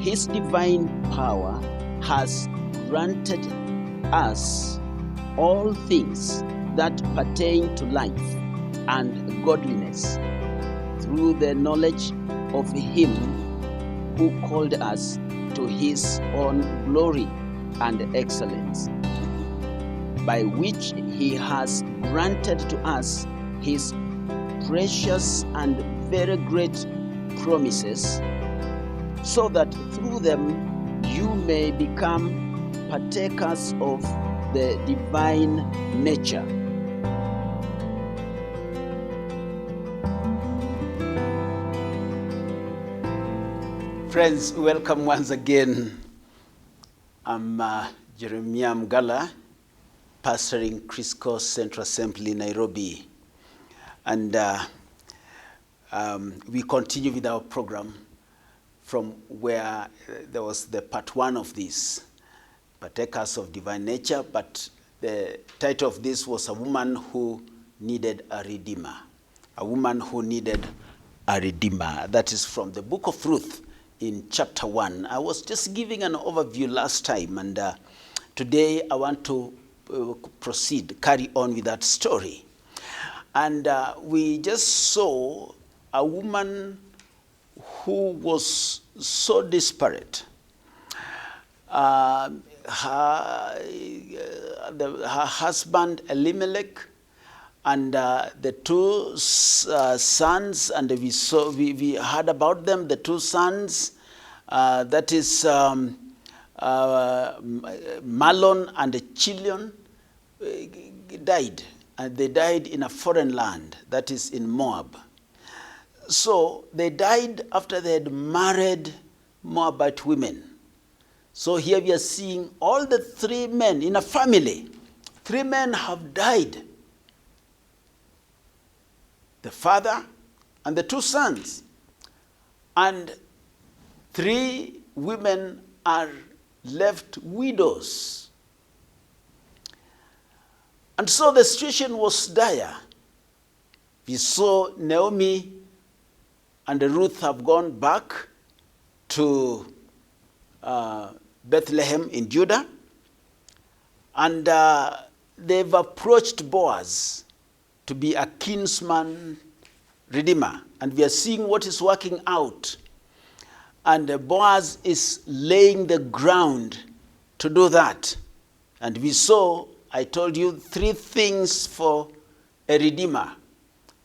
his divine power has granted us all things that pertain to life and godliness through the knowledge of him who called us to his own glory and excellence, by which he has granted to us his precious and very great promises, so that through them you may become partakers of the divine nature. Friends, welcome once again. I'm Jeremiah Mgala, pastoring Crisco Central Assembly, Nairobi. And we continue with our program from where there was the part one of this, Partakers of Divine Nature, but the title of this was A Woman Who Needed a Redeemer. A Woman Who Needed a Redeemer. That is from the book of Ruth in chapter 1. I was just giving an overview last time, and today I want to carry on with that story. And we just saw a woman who was so desperate. Her husband Elimelech and the two sons, and we heard about them, the two sons, that is Mahlon and Chilion, died. And they died in a foreign land, that is in Moab. So they died after they had married Moabite women. So here we are seeing all the three men in a family. Three men have died. The father and the two sons. And three women are left widows. And so the situation was dire. We saw Naomi and Ruth have gone back to Bethlehem in Judah. And they've approached Boaz to be a kinsman redeemer. And we are seeing what is working out. And Boaz is laying the ground to do that. And we saw, I told you, three things for a redeemer.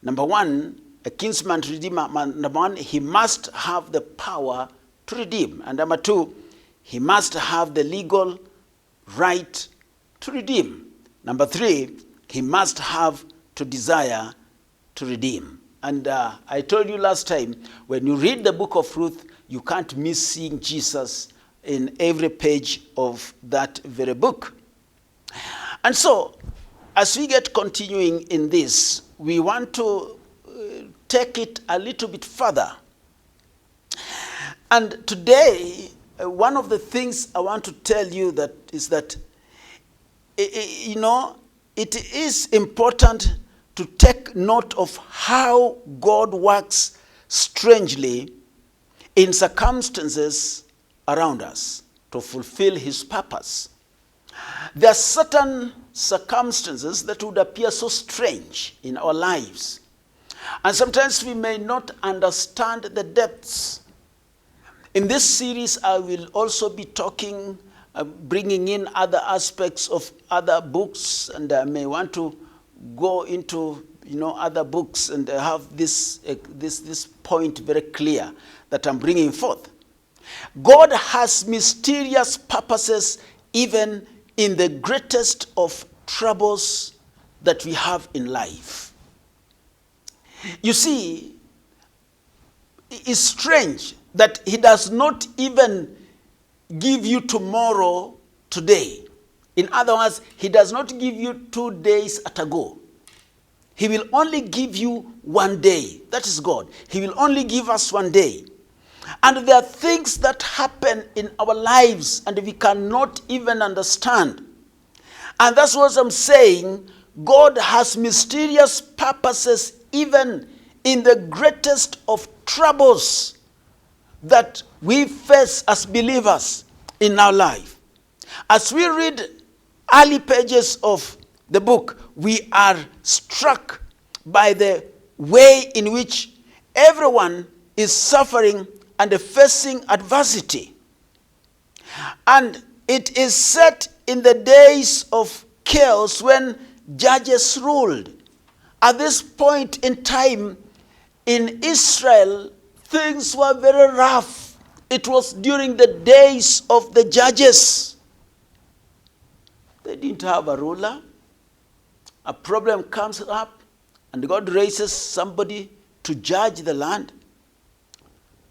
Number one, a kinsman redeemer. Number one, he must have the power to redeem. And number two, he must have the legal right to redeem. Number three, he must have to desire to redeem. And I told you last time, when you read the book of Ruth, you can't miss seeing Jesus in every page of that very book. And so, as we get continuing in this, we want to take it a little bit further. And today, one of the things I want to tell you that is that, you know, it is important to take note of how God works strangely in circumstances around us to fulfill his purpose. There are certain circumstances that would appear so strange in our lives. And sometimes we may not understand the depths. In this series, I will also be talking, bringing in other aspects of other books, and I may want to go into, other books and have this point very clear that I'm bringing forth. God has mysterious purposes even in the greatest of troubles that we have in life. You see, it's strange that he does not even give you tomorrow today. In other words, he does not give you 2 days at a go. He will only give you 1 day. That is God. He will only give us 1 day. And there are things that happen in our lives and we cannot even understand. And that's what I'm saying. God has mysterious purposes even in the greatest of troubles that we face as believers in our life. As we read early pages of the book, we are struck by the way in which everyone is suffering and facing adversity. And it is set in the days of chaos when judges ruled. At this point in time in Israel, things were very rough. It was during the days of the judges. They didn't have a ruler. A problem comes up, and God raises somebody to judge the land.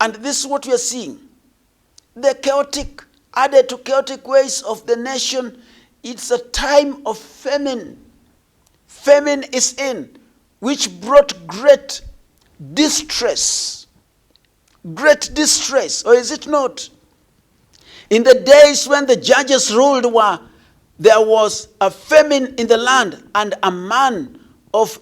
And this is what we are seeing. The chaotic, added to chaotic ways of the nation, it's a time of famine. Famine is in, which brought great distress. Great distress, or is it not? In the days when the judges ruled, there was a famine in the land, and a man of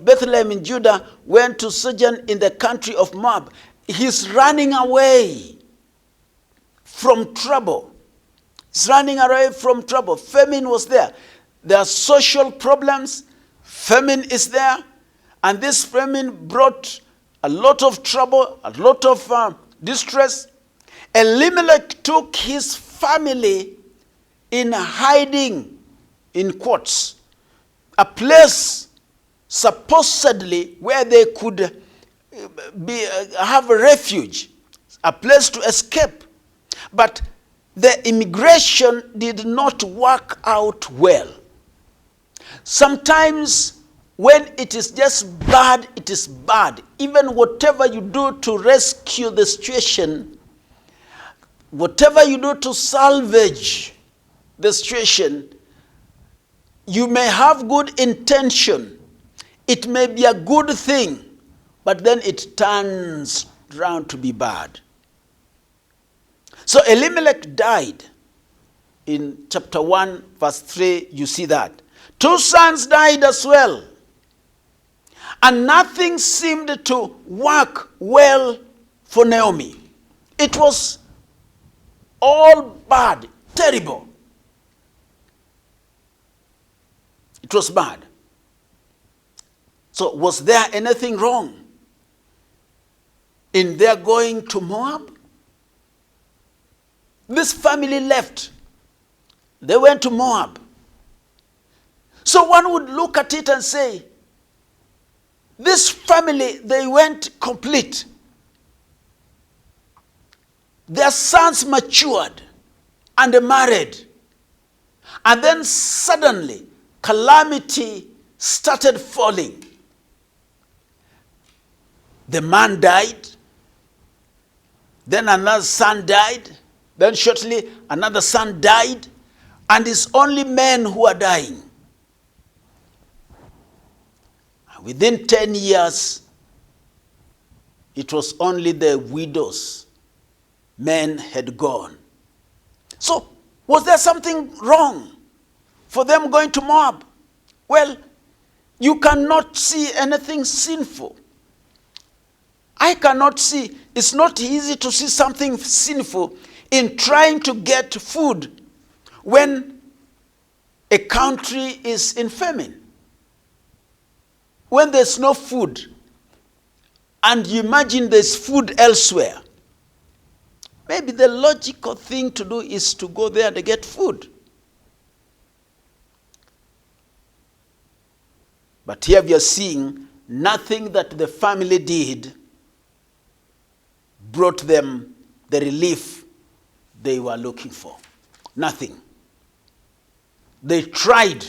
Bethlehem in Judah went to sojourn in the country of Moab. He's running away from trouble. He's running away from trouble. Famine was there. There are social problems. Famine is there. And this famine brought a lot of trouble, a lot of distress. Elimelech took his family in hiding, in quotes, a place supposedly where they could have a refuge, a place to escape. But the immigration did not work out well. Sometimes when it is just bad, it is bad. Even whatever you do to rescue the situation, whatever you do to salvage the situation, you may have good intention. It may be a good thing, but then it turns around to be bad. So Elimelech died. In chapter 1, verse 3, you see that. 2 sons died as well. And nothing seemed to work well for Naomi. It was all bad, terrible. It was bad. So was there anything wrong in their going to Moab? This family left. They went to Moab. So one would look at it and say, this family, they went complete. Their sons matured and married. And then suddenly, calamity started falling. The man died. Then another son died. Then shortly, another son died. And it's only men who are dying. Within 10 years, it was only the widows. Men had gone. So, was there something wrong for them going to Moab? Well, you cannot see anything sinful. I cannot see. It's not easy to see something sinful in trying to get food when a country is in famine. When there's no food, and you imagine there's food elsewhere, maybe the logical thing to do is to go there to get food. But here we are seeing nothing that the family did brought them the relief they were looking for. Nothing. They tried,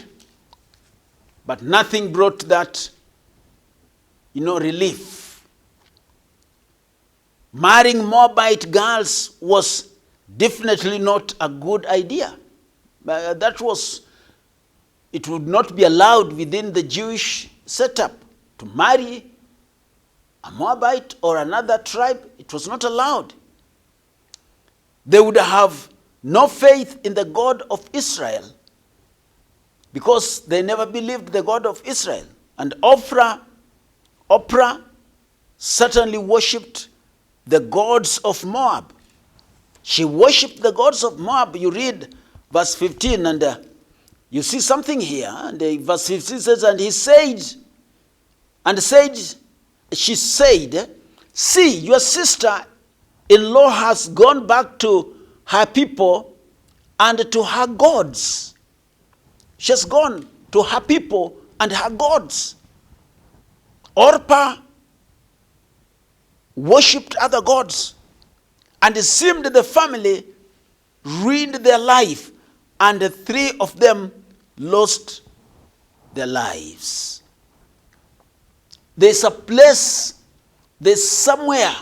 but nothing brought that relief. Marrying Moabite girls was definitely not a good idea. It would not be allowed within the Jewish setup to marry a Moabite or another tribe. It was not allowed. They would have no faith in the God of Israel because they never believed the God of Israel. And Oprah certainly worshipped the gods of Moab. She worshipped the gods of Moab. You read verse 15 and you see something here. And verse 15 says, and he said, she said, see, your sister-in-law has gone back to her people and to her gods. She has gone to her people and her gods. Orpah worshipped other gods, and it seemed the family ruined their life, and the three of them lost their lives. There's a place, there's somewhere,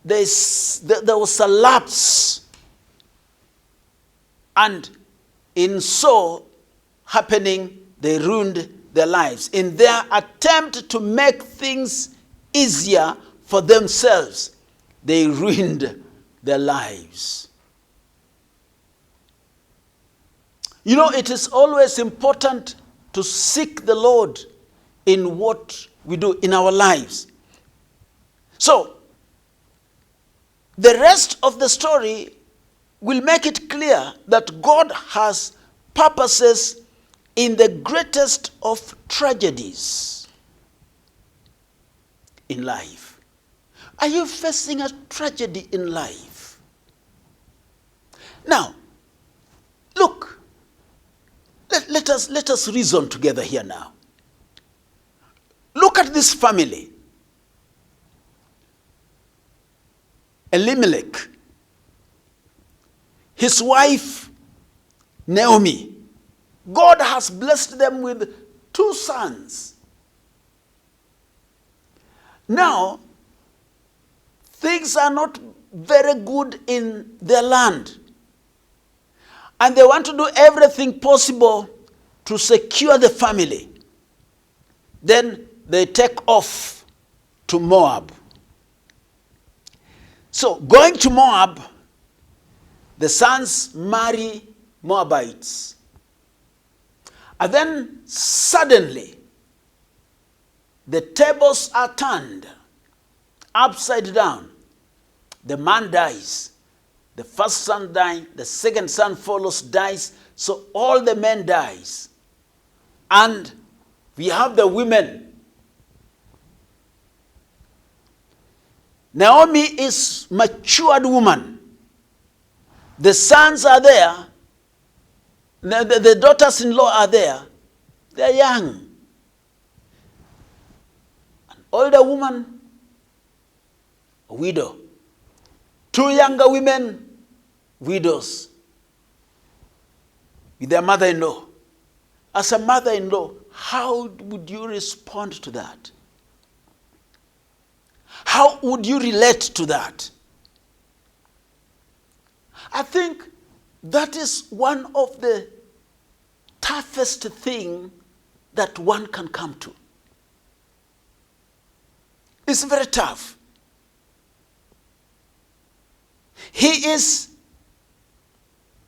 there was a lapse, and in so happening, they ruined their lives. In their attempt to make things easier for themselves, they ruined their lives. You know, it is always important to seek the Lord in what we do in our lives. So, the rest of the story will make it clear that God has purposes in the greatest of tragedies in life. Are you facing a tragedy in life? Now, look, let us reason together here now. Look at this family. Elimelech, his wife Naomi. God has blessed them with 2 sons. Now, things are not very good in their land. And they want to do everything possible to secure the family. Then they take off to Moab. So, going to Moab, the sons marry Moabites. And then suddenly, the tables are turned upside down. The man dies. The first son dies. The second son follows, dies. So all the men dies. And we have the women. Naomi is matured woman. The sons are there. The daughters-in-law are there. They're young. An older woman, a widow. 2 younger women, widows, with their mother-in-law. As a mother-in-law, how would you respond to that? How would you relate to that? I think that is one of the toughest thing that one can come to. It's very tough. He is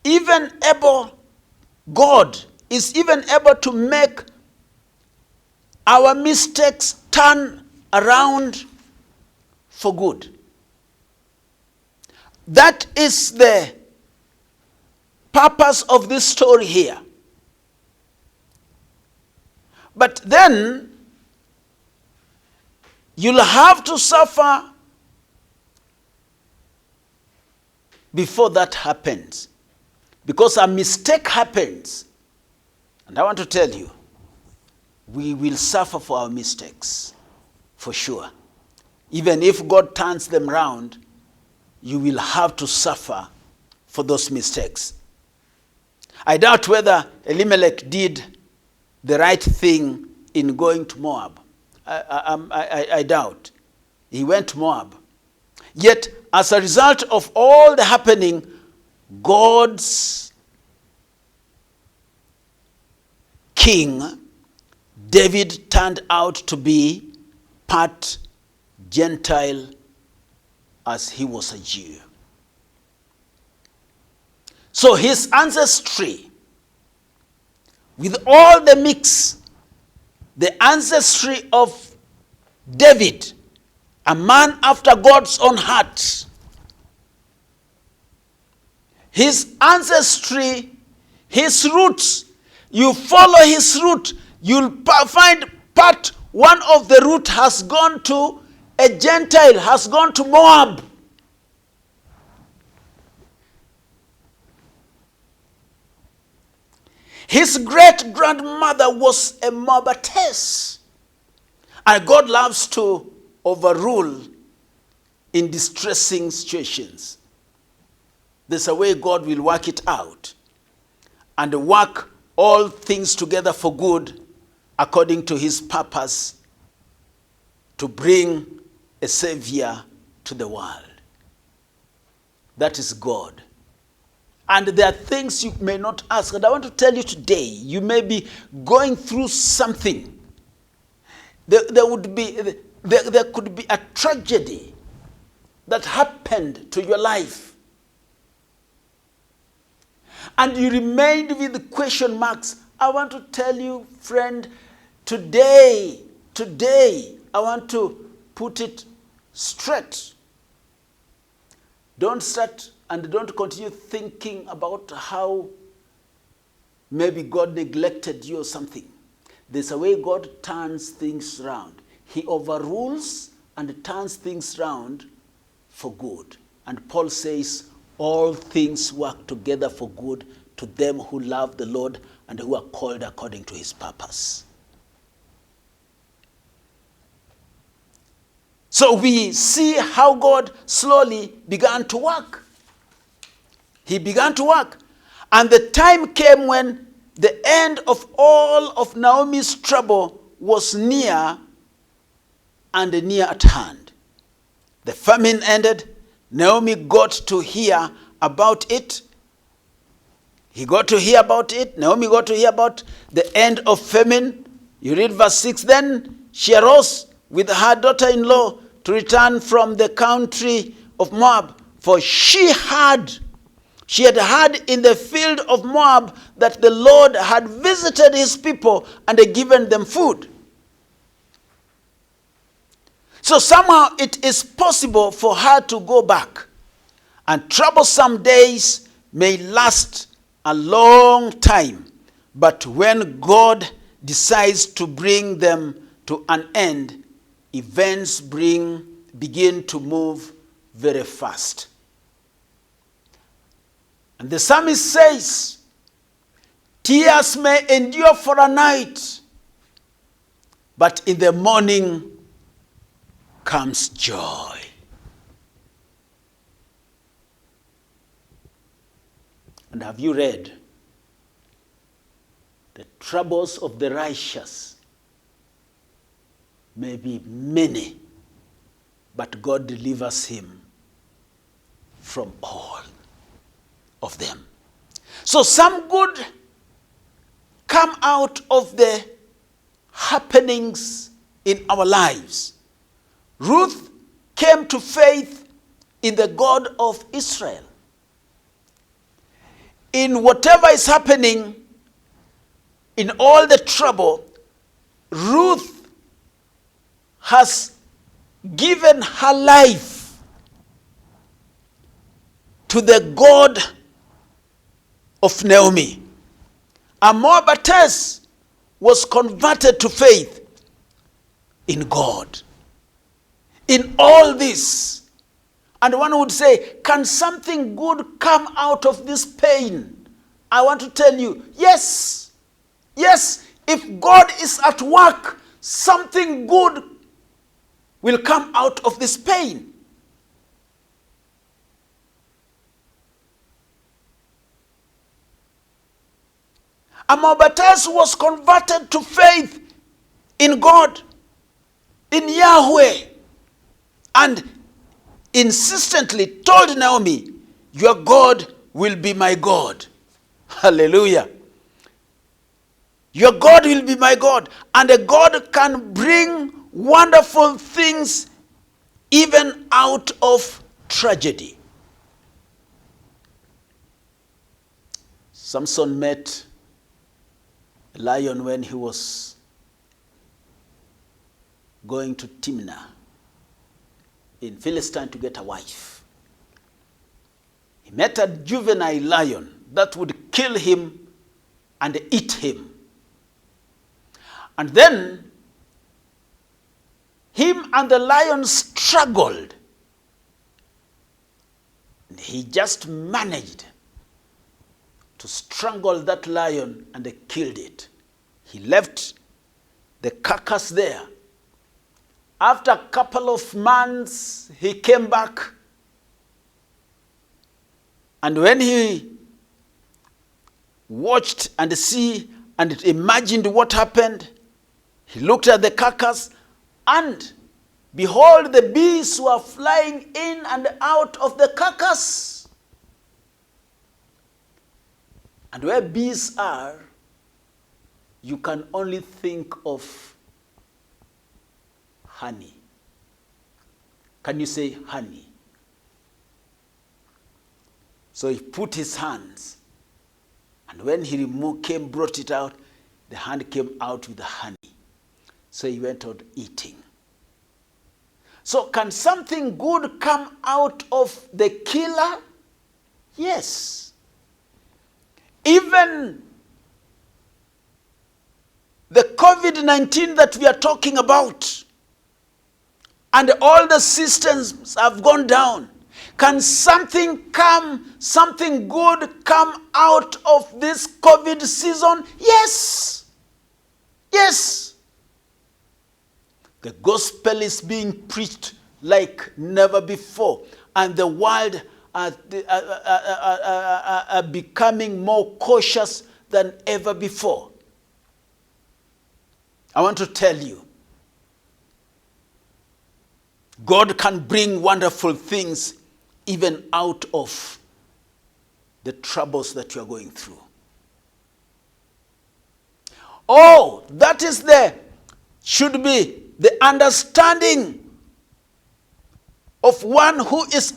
even able, God is even able to make our mistakes turn around for good. That is the purpose of this story here. But then, you'll have to suffer before that happens. Because a mistake happens. And I want to tell you, we will suffer for our mistakes, for sure. Even if God turns them around, you will have to suffer for those mistakes. I doubt whether Elimelech did the right thing in going to Moab. I doubt. He went to Moab. Yet, as a result of all the happening, God's king, David, turned out to be part Gentile as he was a Jew. So his ancestry, with all the mix, the ancestry of David, a man after God's own heart, his ancestry, his roots. You follow his route, you'll find part one of the route has gone to a Gentile, has gone to Moab. His great-grandmother was a Moabitess. And God loves to overrule in distressing situations. There's a way God will work it out and work all things together for good according to his purpose to bring a Savior to the world. That is God. And there are things you may not ask. And I want to tell you today, you may be going through something. There could be a tragedy that happened to your life. And you remained with the question marks. I want to tell you, friend, today, I want to put it straight. Don't start and don't continue thinking about how maybe God neglected you or something. There's a way God turns things around. He overrules and turns things around for good. And Paul says, all things work together for good to them who love the Lord and who are called according to his purpose. So we see how God slowly began to work. He began to work. And the time came when the end of all of Naomi's trouble was near and near at hand. The famine ended. Naomi got to hear about it. He got to hear about it. Naomi got to hear about the end of famine. You read verse 6. Then she arose with her daughter-in-law to return from the country of Moab, for she had heard in the field of Moab that the Lord had visited his people and had given them food. So somehow it is possible for her to go back. And troublesome days may last a long time. But when God decides to bring them to an end, events begin to move very fast. And the psalmist says, tears may endure for a night, but in the morning comes joy. And have you read the troubles of the righteous may be many, but God delivers him from all of them. So some good come out of the happenings in our lives. Ruth came to faith in the God of Israel. In whatever is happening, in all the trouble, Ruth has given her life to the God of Naomi. A Moabitess was converted to faith in God. In all this, and one would say, can something good come out of this pain? I want to tell you, yes. Yes, if God is at work, something good will come out of this pain. A Moabitess was converted to faith in God, in Yahweh, and insistently told Naomi, your God will be my God. Hallelujah. Your God will be my God. And a God can bring wonderful things even out of tragedy. Samson met a lion when he was going to Timnah in Philistine to get a wife. He met a juvenile lion that would kill him and eat him. And then him and the lion struggled. And he just managed to strangle that lion and they killed it. He left the carcass there. After a couple of months, he came back. And when he watched and see and imagined what happened, he looked at the carcass, and behold, the bees were flying in and out of the carcass. And where bees are, you can only think of honey. Can you say honey? So he put his hands, and when he brought it out, the hand came out with the honey. So he went on eating. So can something good come out of the killer? Yes. Even the COVID-19 that we are talking about, and all the systems have gone down. Can something good come out of this COVID season? Yes. Yes. The gospel is being preached like never before, and the world are becoming more cautious than ever before. I want to tell you, God can bring wonderful things even out of the troubles that you are going through. Oh, that is should be the understanding of one who is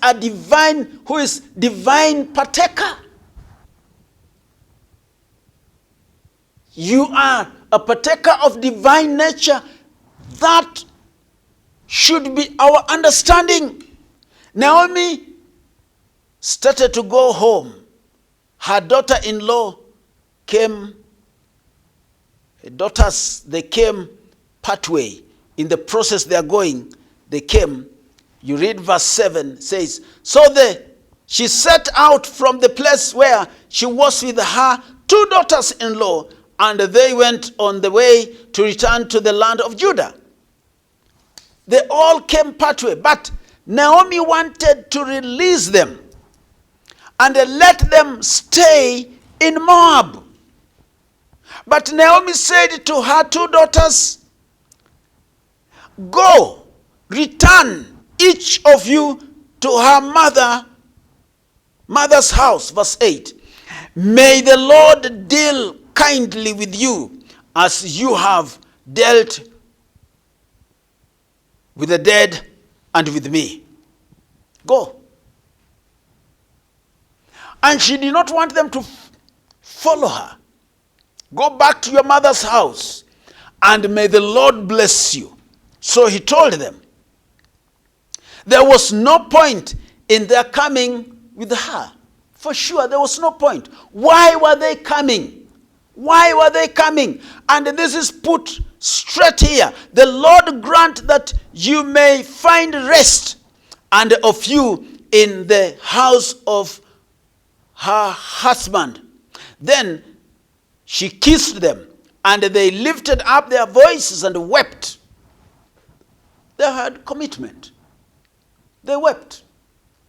divine partaker. You are a partaker of divine nature. That should be our understanding. Naomi started to go home. Her daughter-in-law came, they came partway. In the process they are going, they came. You read verse 7, says, so she set out from the place where she was with her 2 daughters-in-law, and they went on the way to return to the land of Judah. They all came partway, but Naomi wanted to release them and let them stay in Moab. But Naomi said to her 2 daughters, go, return each of you to her mother's house. Verse 8. May the Lord deal kindly with you as you have dealt with the dead and with me. Go. And she did not want them to follow her. Go back to your mother's house, and may the Lord bless you. So he told them. There was no point in their coming with her. For sure, there was no point. Why were they coming? Why were they coming? And this is put straight here. The Lord grant that you may find rest, and of you in the house of her husband. Then she kissed them, and they lifted up their voices and wept. They had commitment. They wept.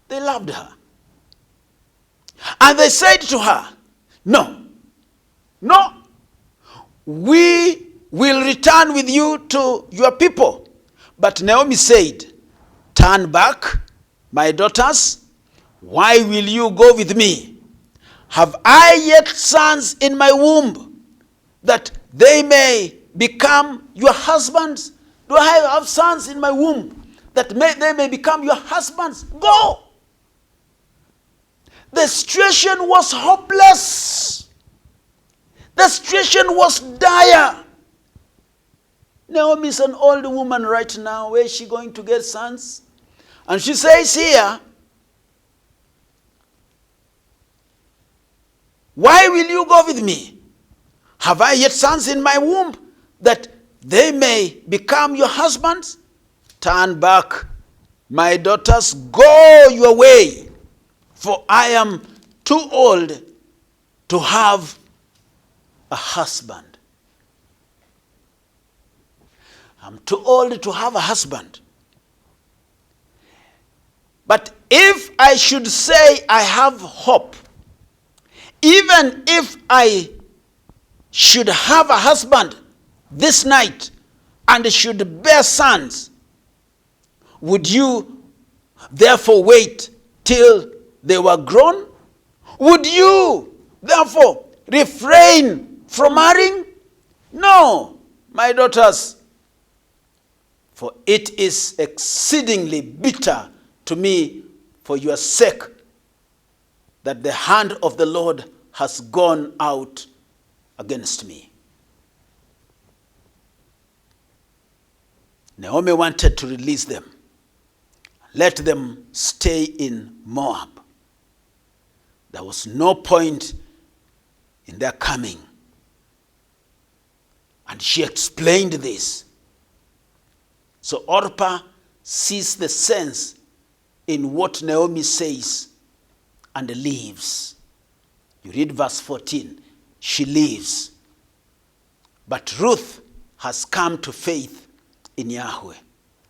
They loved her. And they said to her, no, we will return with you to your people. But Naomi said, turn back, my daughters. Why will you go with me? Have I yet sons in my womb, that they may become your husbands? Do I have sons in my womb, that they may become your husbands? Go! The situation was hopeless. The situation was dire. Naomi is an old woman right now. Where is she going to get sons? And she says here, Why will you go with me? Have I yet sons in my womb, that they may become your husbands? Turn back, my daughters, go your way, for I am too old to have a husband. I'm too old to have a husband. But if I should say I have hope, even if I should have a husband this night and should bear sons, would you therefore wait till they were grown? Would you therefore refrain from marrying? No, my daughters, for it is exceedingly bitter to me for your sake that the hand of the Lord has gone out against me. Naomi wanted to release them. Let them stay in Moab. There was no point in their coming. And she explained this. So Orpah sees the sense in what Naomi says and leaves. You read verse 14. She leaves. But Ruth has come to faith in Yahweh,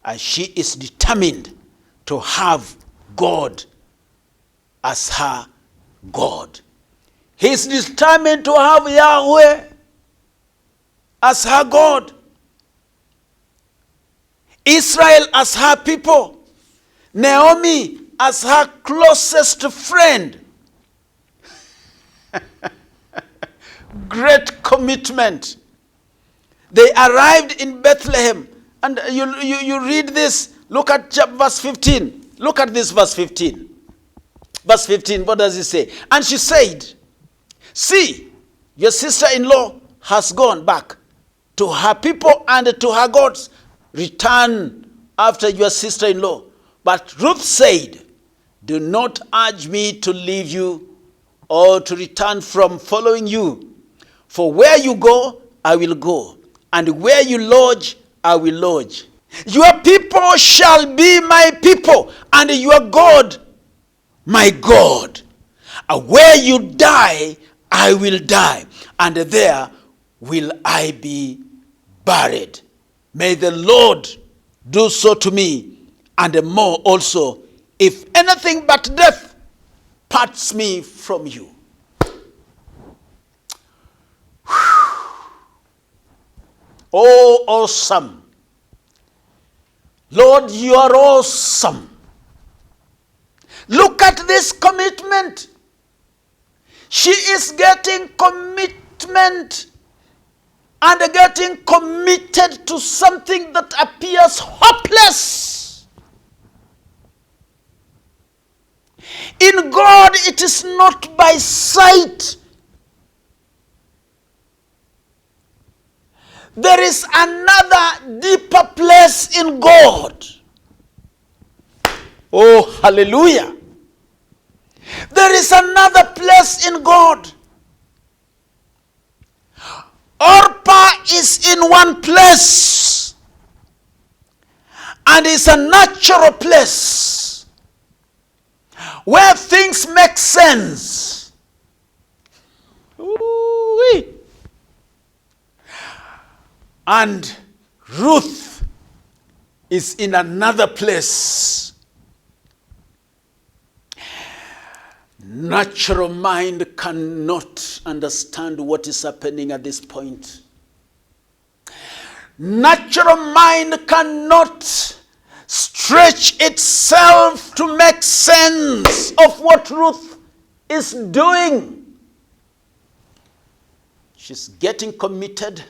and she is determined to have God as her God. He is determined to have Yahweh as her God. Israel as her people. Naomi as her closest friend. Great commitment. They arrived in Bethlehem. And you read this. Look at verse 15. Look at this verse 15. Verse 15, what does it say? And she said, see, your sister-in-law has gone back to her people and to her gods. Return after your sister-in-law. But Ruth said, do not urge me to leave you or to return from following you. For where you go, I will go. And where you lodge, I will lodge. Your people shall be my people, and your God, my God. And where you die, I will die, and there will I be buried. May the Lord do so to me, and more also, if anything but death parts me from you. Oh, awesome. Lord, you are awesome. Look at this commitment. She is getting commitment and getting committed to something that appears hopeless. In God, it is not by sight. There is another deeper place in God. Oh, hallelujah. There is another place in God. Orpah is in one place, and it's a natural place where things make sense. Ooh-wee. And Ruth is in another place. Natural mind cannot understand what is happening at this point. Natural mind cannot stretch itself to make sense of what Ruth is doing. She's getting committed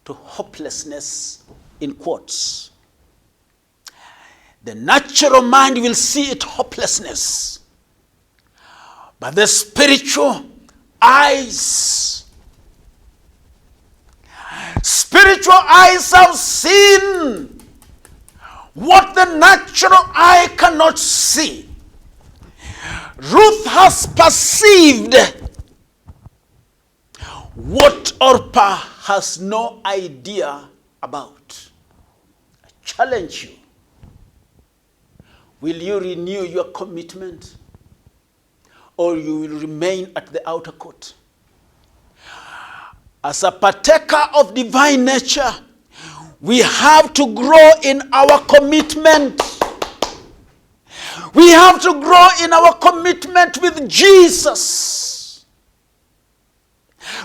to hopelessness, in quotes. The natural mind will see it hopelessness. But the spiritual eyes have seen what the natural eye cannot see. Ruth has perceived what Orpah has no idea about. I challenge you. Will you renew your commitment, or you will remain at the outer court? As a partaker of divine nature, we have to grow in our commitment. We have to grow in our commitment with Jesus.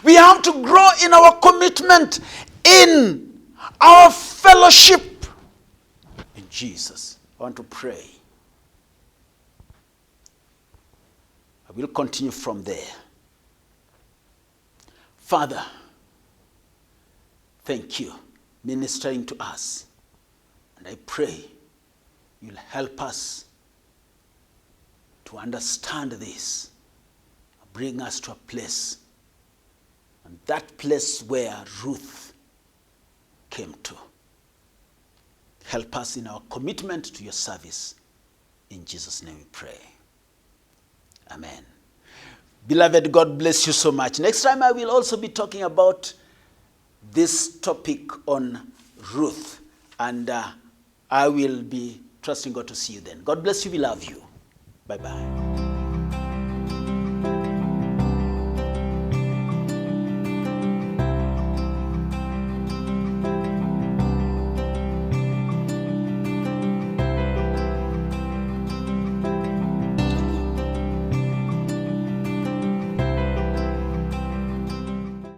We have to grow in our commitment in our fellowship in Jesus. I want to pray. I will continue from there. Father, thank you ministering to us. And I pray you'll help us to understand this. Bring us to a place. And that place where Ruth came to. Help us in our commitment to your service. In Jesus' name we pray. Amen. Beloved, God bless you so much. Next time I will also be talking about this topic on Ruth. And I will be trusting God to see you then. God bless you. We love you. Bye-bye.